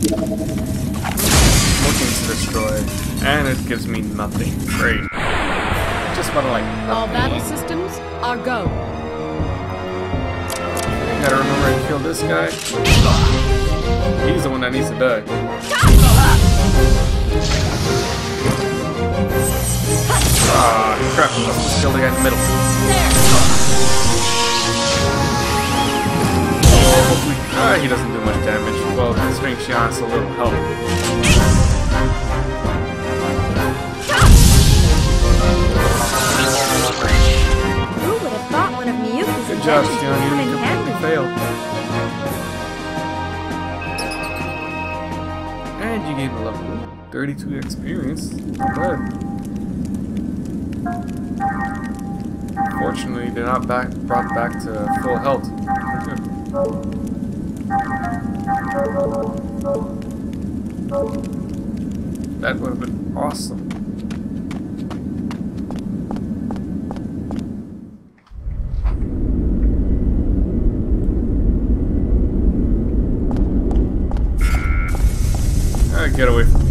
Looking to destroy, and it gives me nothing. Great. Just about like nothing. All battle systems are go. Gotta remember to kill this guy. He's the one that needs to die. Ah, crap. Let's just kill the guy in the middle. Oh, hopefully. He doesn't do much damage. Well, considering she has a little help. Who would have thought one of Miyuki's Good job, inventions Shion. would You come in completely handy? failed. And you gained a level 32 experience. Not bad. Fortunately, they're not brought back to full health. That would have been awesome. Get away from me.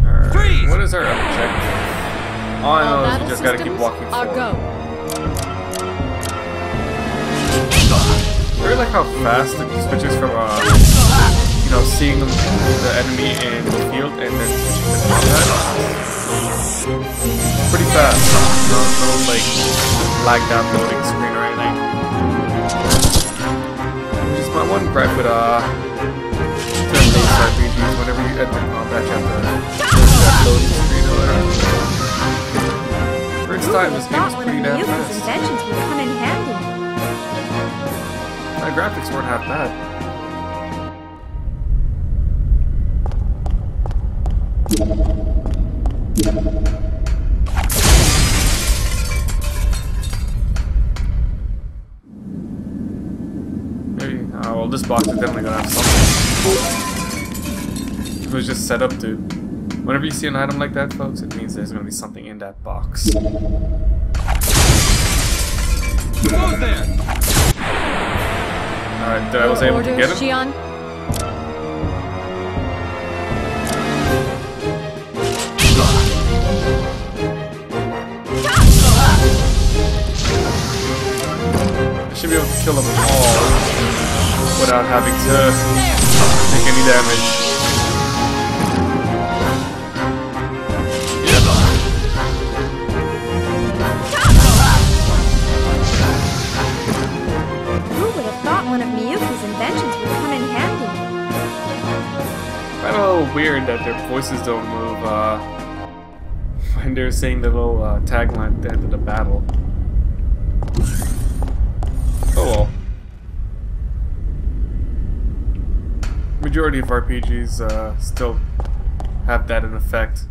Alright, what is our objective? All I know is we just gotta keep walking forward. Go. I really like how fast it switches from, you know, seeing the enemy in the field and then switching to combat. Pretty fast. No, like, lagged out loading screen or anything. Just my one gripe with, turn-based RPGs, whenever you enter combat, you have to go to that loading screen or whatever. First time, this game is pretty damn fast. Inventions would come in handy. My graphics weren't half bad. Maybe, well, this box is definitely gonna have something. It was just set up to. Whenever you see an item like that, folks, it means there's gonna be something in that box. Who's there? Alright, I was able to get him. Shion. I should be able to kill them all without having to take any damage. Who would have thought one of Miyuki's inventions would come in handy? Kind of a little weird that their voices don't move when they're saying the little tagline at the end of the battle. Oh well. Majority of RPGs still have that in effect.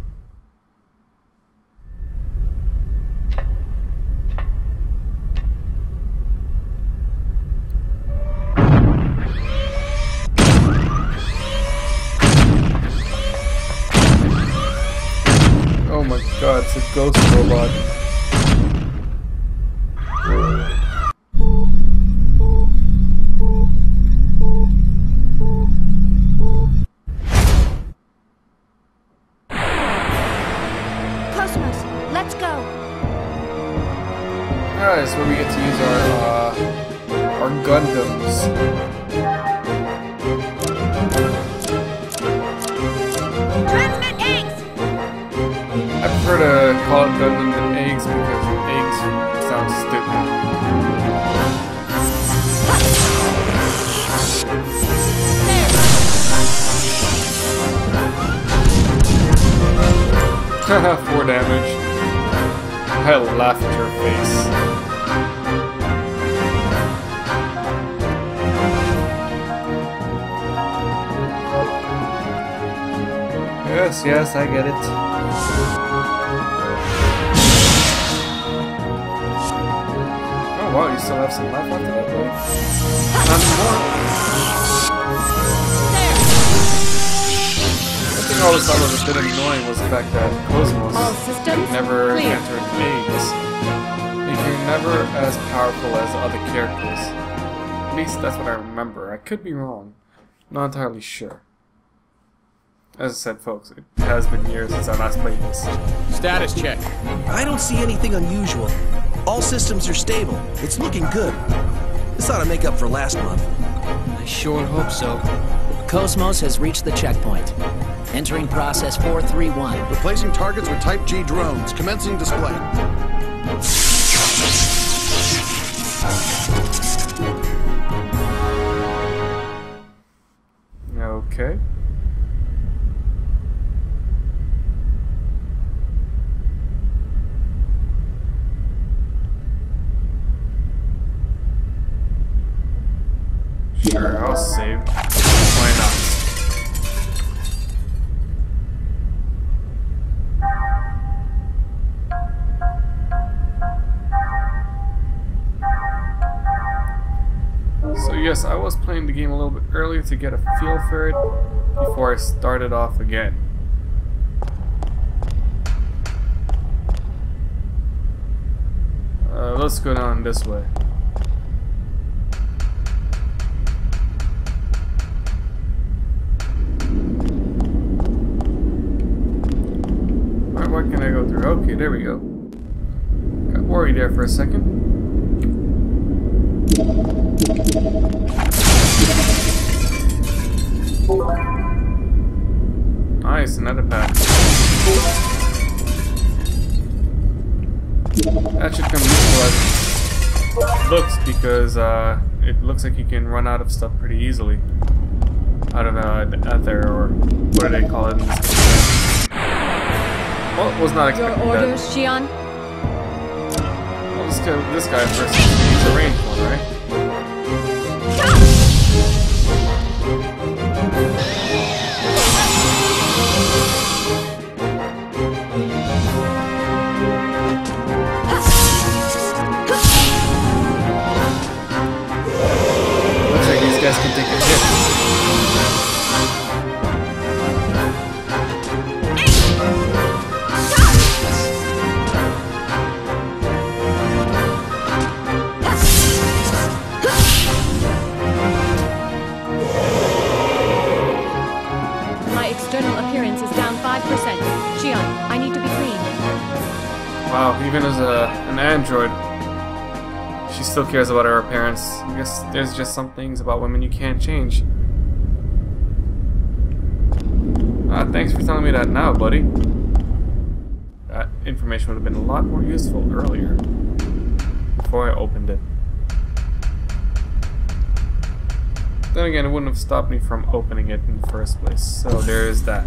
Oh my god, it's a ghost robot. Cosmos, let's go. Alright, so we get to use our Gundams. Transmit eggs. I prefer to call it Gundam than eggs because eggs sounds stupid. Haha, 4 damage. I laugh at your face. Yes, I get it. Oh wow, you still have some life after that, buddy. Not anymore. One thing I always thought was a bit annoying was the fact that Cosmos All systems never clear. entered eggs. Like, you're never as powerful as the other characters. At least that's what I remember. I could be wrong. Not entirely sure. As I said, folks, it has been years since I last played this. Status check. I don't see anything unusual. All systems are stable. It's looking good. This ought to make up for last month. I sure hope so. Cosmos has reached the checkpoint. Entering process 431. Replacing targets with Type G drones. Commencing display. Okay. Sure, I'll save. Why not? So yes, I was playing the game a little bit earlier to get a feel for it before I started off again. Let's go down this way. Alright, what can I go through? Okay, there we go. Got worried there for a second. Nice, another pack. That should come useful as it looks, because it looks like you can run out of stuff pretty easily. Out of ether, or what do they call it in this game? Well, was not Your expecting orders, that. Xian? Well, let's kill this guy first. He's a ranged one, right? Looks like these guys can take a hit. My external appearance is down 5%. Xian, I need to be clean. Wow, even as an android, she still cares about her appearance. I guess there's just some things about women you can't change. Thanks for telling me that now, buddy. That information would have been a lot more useful earlier, before I opened it. Then again, it wouldn't have stopped me from opening it in the first place, so there is that.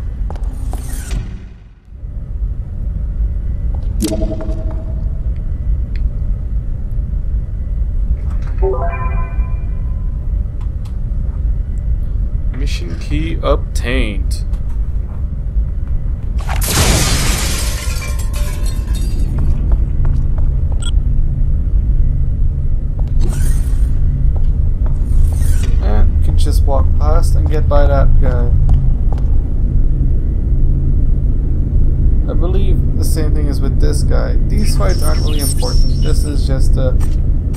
Mission key obtained. Just walk past and get by that guy. I believe the same thing is with this guy. These fights aren't really important. This is just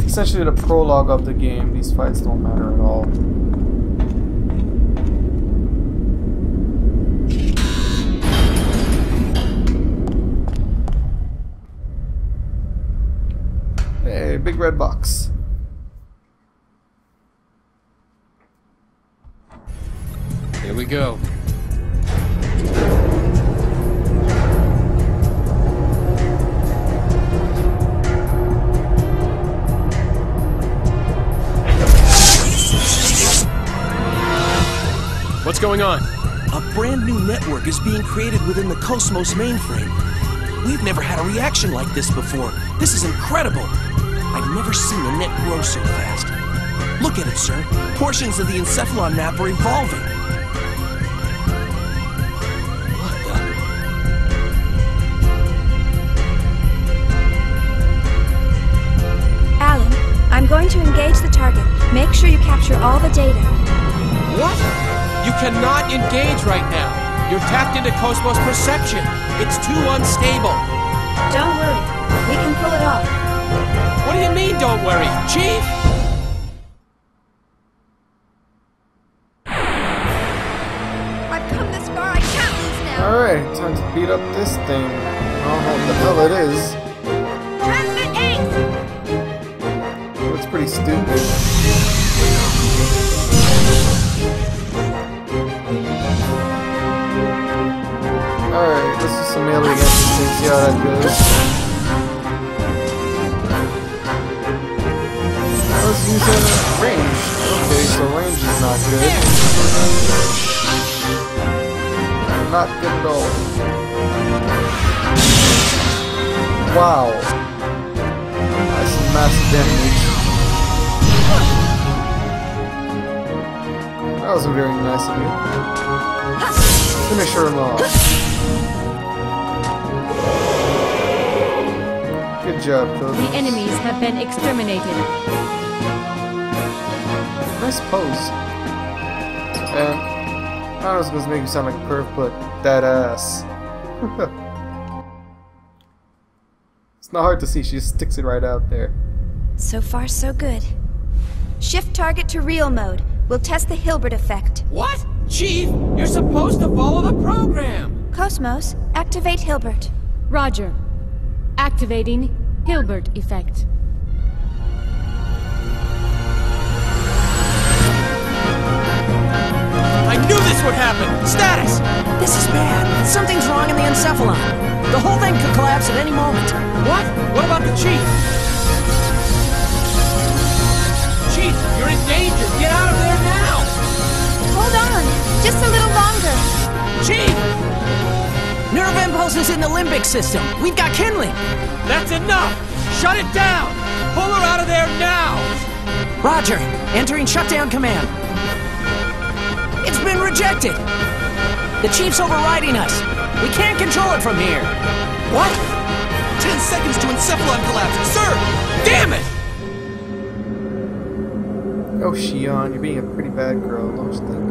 essentially the prologue of the game. These fights don't matter at all. Hey, big red box. Here we go. What's going on? A brand new network is being created within the Cosmos mainframe. We've never had a reaction like this before. This is incredible. I've never seen the net grow so fast. Look at it, sir. Portions of the Encephalon map are evolving. Alan, I'm going to engage the target. Make sure you capture all the data. What? You cannot engage right now. You're tapped into Cosmos perception. It's too unstable. Don't worry. We can pull it off. What do you mean, don't worry? Chief? trying to beat up this thing. I don't know what the hell it is. Transmit 8! It looks pretty stupid. Alright, let's do some melee against this thing, see how that goes. Let's use range. Okay, so range is not good. Not good at all. Wow. That's some massive damage. That was very nice of you. Finish her off. Good job, Cody. The enemies have been exterminated. Nice pose. And I was supposed to make you sound like a perv, but that ass. It's not hard to see, she just sticks it right out there. So far, so good. Shift target to real mode. We'll test the Hilbert effect. What? Chief, you're supposed to follow the program! Cosmos, activate Hilbert. Roger. Activating Hilbert effect. I knew this would happen! Status! This is bad. Something's wrong in the Encephalon. The whole thing could collapse at any moment. What? What about the Chief? Chief, you're in danger! Get out of there now! Hold on, just a little longer. Chief! Nerve impulses in the limbic system. We've got kindling. That's enough! Shut it down! Pull her out of there now! Roger. Entering shutdown command. It's been rejected. The Chief's overriding us. We can't control it from here. What? 10 seconds to Encephalon collapse! Sir! Damn it! Oh, Xion, you're being a pretty bad girl, don't you think?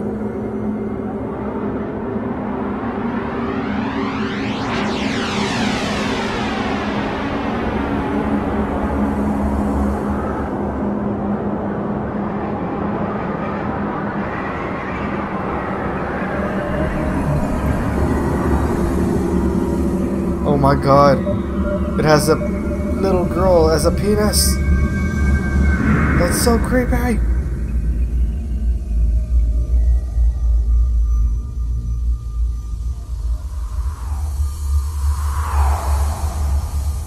Oh my god. It has a little girl as a penis. That's so creepy.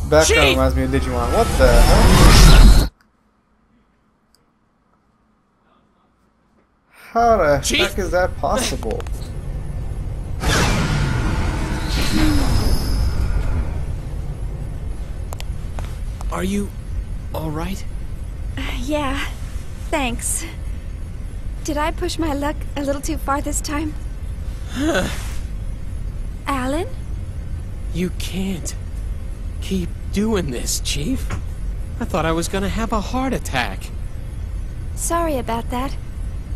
Background reminds me of Digimon. What the hell? How the heck is that possible? Are you alright? Yeah, thanks. Did I push my luck a little too far this time? Alan? You can't keep doing this, Chief. I thought I was gonna have a heart attack. Sorry about that,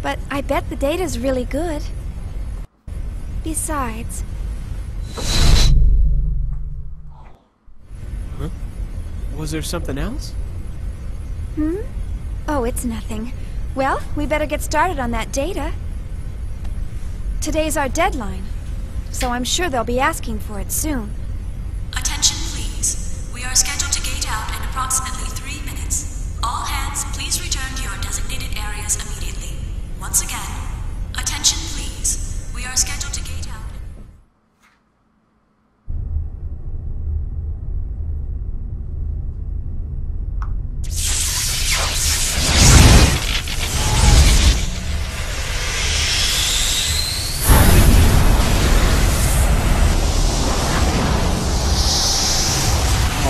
but I bet the data's really good. Besides... Huh? Was there something else? Hmm? Oh, it's nothing. Well, we better get started on that data. Today's our deadline, so I'm sure they'll be asking for it soon. Attention, please. We are scheduled to gate out in approximately 3 minutes. All hands, please return to your designated areas immediately. Once again, attention, please. We are scheduled to gate out.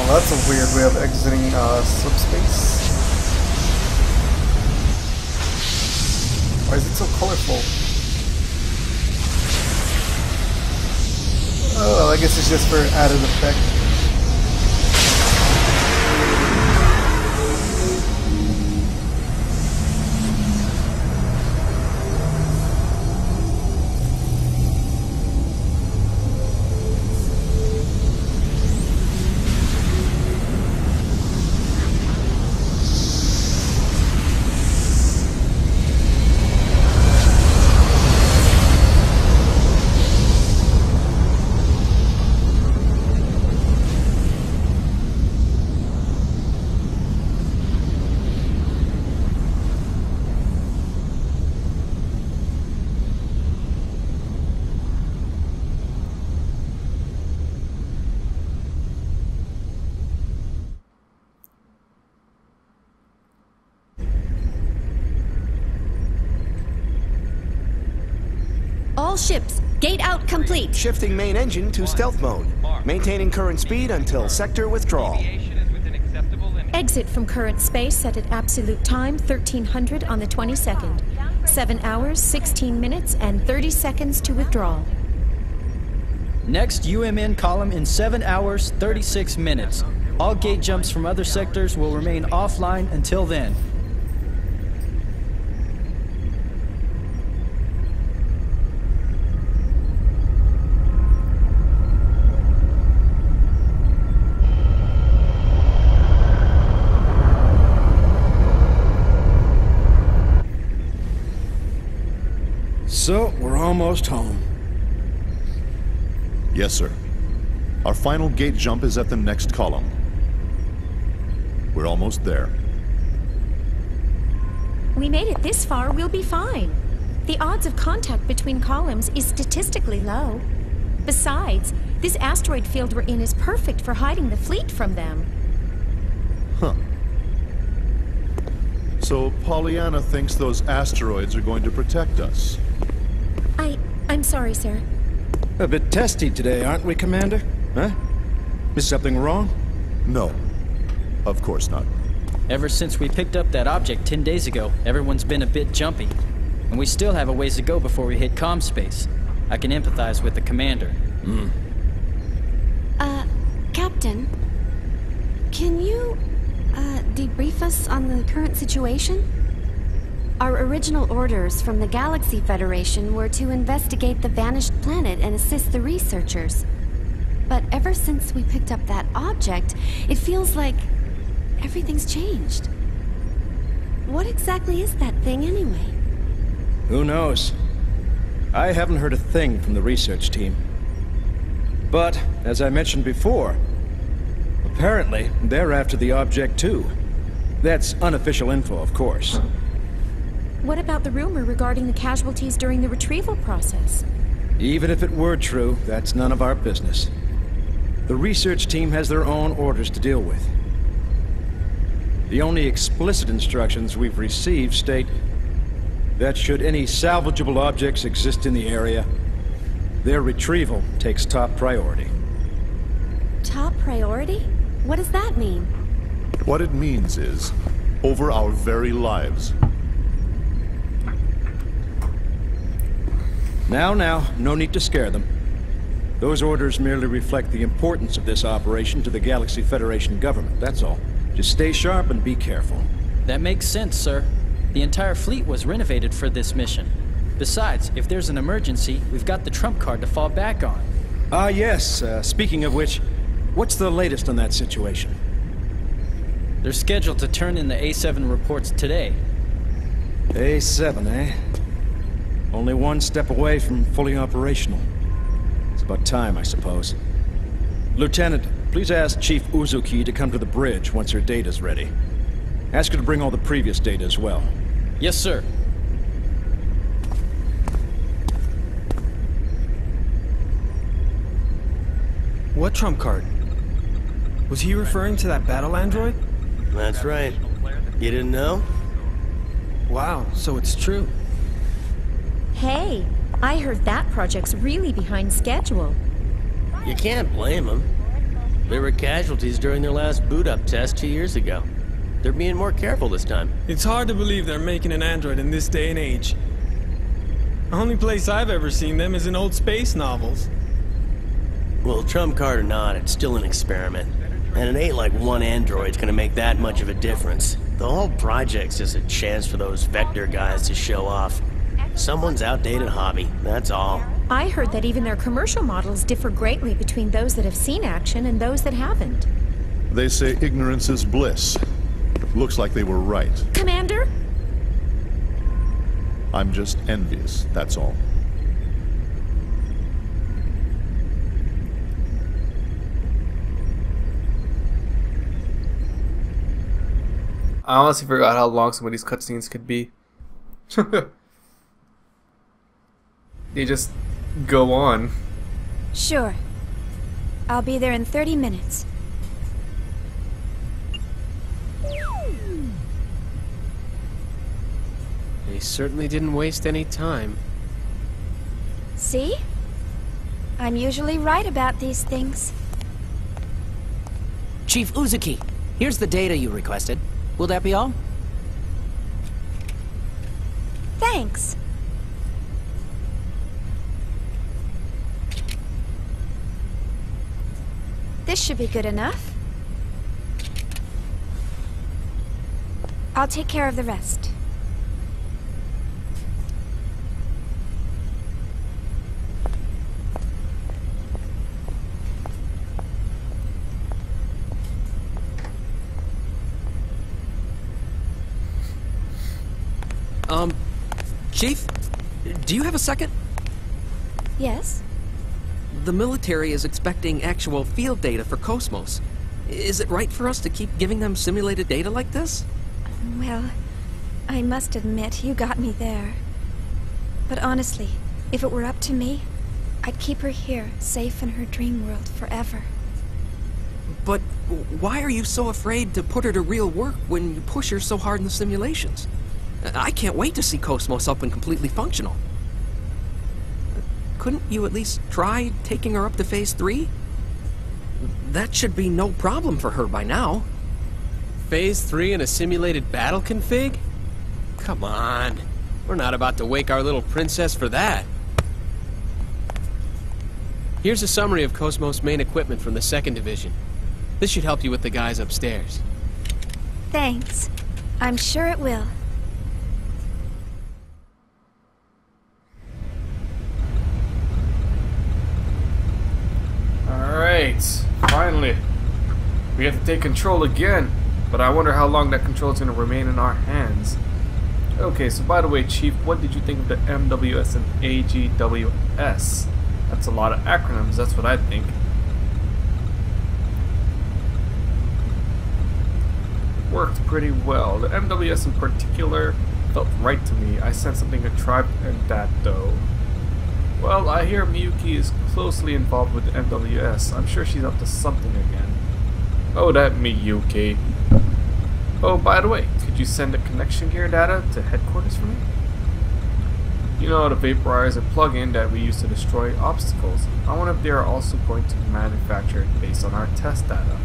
That's a weird way of exiting subspace. Why is it so colorful? Oh, well, I guess it's just for added effect. All ships, gate out complete. Shifting main engine to stealth mode. Maintaining current speed until sector withdrawal. Exit from current space set at absolute time 1300 on the 22nd. 7 hours, 16 minutes, and 30 seconds to withdrawal. Next UMN column in 7 hours, 36 minutes. All gate jumps from other sectors will remain offline until then. So, we're almost home. Yes, sir. Our final gate jump is at the next column. We're almost there. We made it this far, we'll be fine. The odds of contact between columns is statistically low. Besides, this asteroid field we're in is perfect for hiding the fleet from them. Huh. So Pollyanna thinks those asteroids are going to protect us. I'm sorry, sir. A bit testy today, aren't we, Commander? Huh? Is something wrong? No. Of course not. Ever since we picked up that object 10 days ago, everyone's been a bit jumpy. And we still have a ways to go before we hit comm space. I can empathize with the commander. Captain, can you, debrief us on the current situation? Our original orders from the Galaxy Federation were to investigate the vanished planet and assist the researchers. But ever since we picked up that object, it feels like everything's changed. What exactly is that thing anyway? Who knows? I haven't heard a thing from the research team. But, as I mentioned before, apparently they're after the object too. That's unofficial info, of course. What about the rumor regarding the casualties during the retrieval process? Even if it were true, that's none of our business. The research team has their own orders to deal with. The only explicit instructions we've received state that should any salvageable objects exist in the area, their retrieval takes top priority. Top priority? What does that mean? What it means is, over our very lives. Now, no need to scare them. Those orders merely reflect the importance of this operation to the Galaxy Federation government, that's all. Just stay sharp and be careful. That makes sense, sir. The entire fleet was renovated for this mission. Besides, if there's an emergency, we've got the trump card to fall back on. Yes. Speaking of which, what's the latest on that situation? They're scheduled to turn in the A7 reports today. A7, eh? Only one step away from fully operational. It's about time, I suppose. Lieutenant, please ask Chief Uzuki to come to the bridge once her data's ready. Ask her to bring all the previous data as well. Yes, sir. What trump card? Was he referring to that battle android? That's right. You didn't know? Wow, so it's true. Hey, I heard that project's really behind schedule. You can't blame them. There were casualties during their last boot-up test 2 years ago. They're being more careful this time. It's hard to believe they're making an android in this day and age. The only place I've ever seen them is in old space novels. Well, trump card or not, it's still an experiment. And it ain't like one android's gonna make that much of a difference. The whole project's just a chance for those Vector guys to show off. Someone's outdated hobby, that's all. I heard that even their commercial models differ greatly between those that have seen action and those that haven't. They say ignorance is bliss. Looks like they were right. Commander? I'm just envious, that's all. I honestly forgot how long some of these cutscenes could be. They just go on. Sure. I'll be there in 30 minutes. They certainly didn't waste any time. See? I'm usually right about these things. Chief Uzuki, here's the data you requested. Will that be all? Thanks. This should be good enough. I'll take care of the rest. Chief? Do you have a second? Yes? The military is expecting actual field data for Cosmos. Is it right for us to keep giving them simulated data like this? Well, I must admit, you got me there. But honestly, if it were up to me, I'd keep her here, safe in her dream world forever. But why are you so afraid to put her to real work when you push her so hard in the simulations? I can't wait to see Cosmos up and completely functional. Couldn't you at least try taking her up to Phase 3? That should be no problem for her by now. Phase 3 in a simulated battle config? Come on. We're not about to wake our little princess for that. Here's a summary of Cosmos main equipment from the 2nd Division. This should help you with the guys upstairs. Thanks. I'm sure it will. Alright, finally. We have to take control again, but I wonder how long that control is going to remain in our hands. Okay, so by the way, Chief, what did you think of the MWS and AGWS? That's a lot of acronyms, that's what I think. Worked pretty well. The MWS in particular felt right to me. I sensed something contrived in that though. Well, I hear Miyuki is closely involved with the MWS. I'm sure she's up to something again. Oh, that Miyuki. Oh, by the way, could you send the connection gear data to headquarters for me? You know, the vaporizer plug-in that we use to destroy obstacles. I wonder if they are also going to be manufactured based on our test data.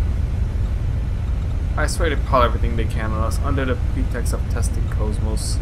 I swear they pile everything they can on us under the pretext of testing Cosmos.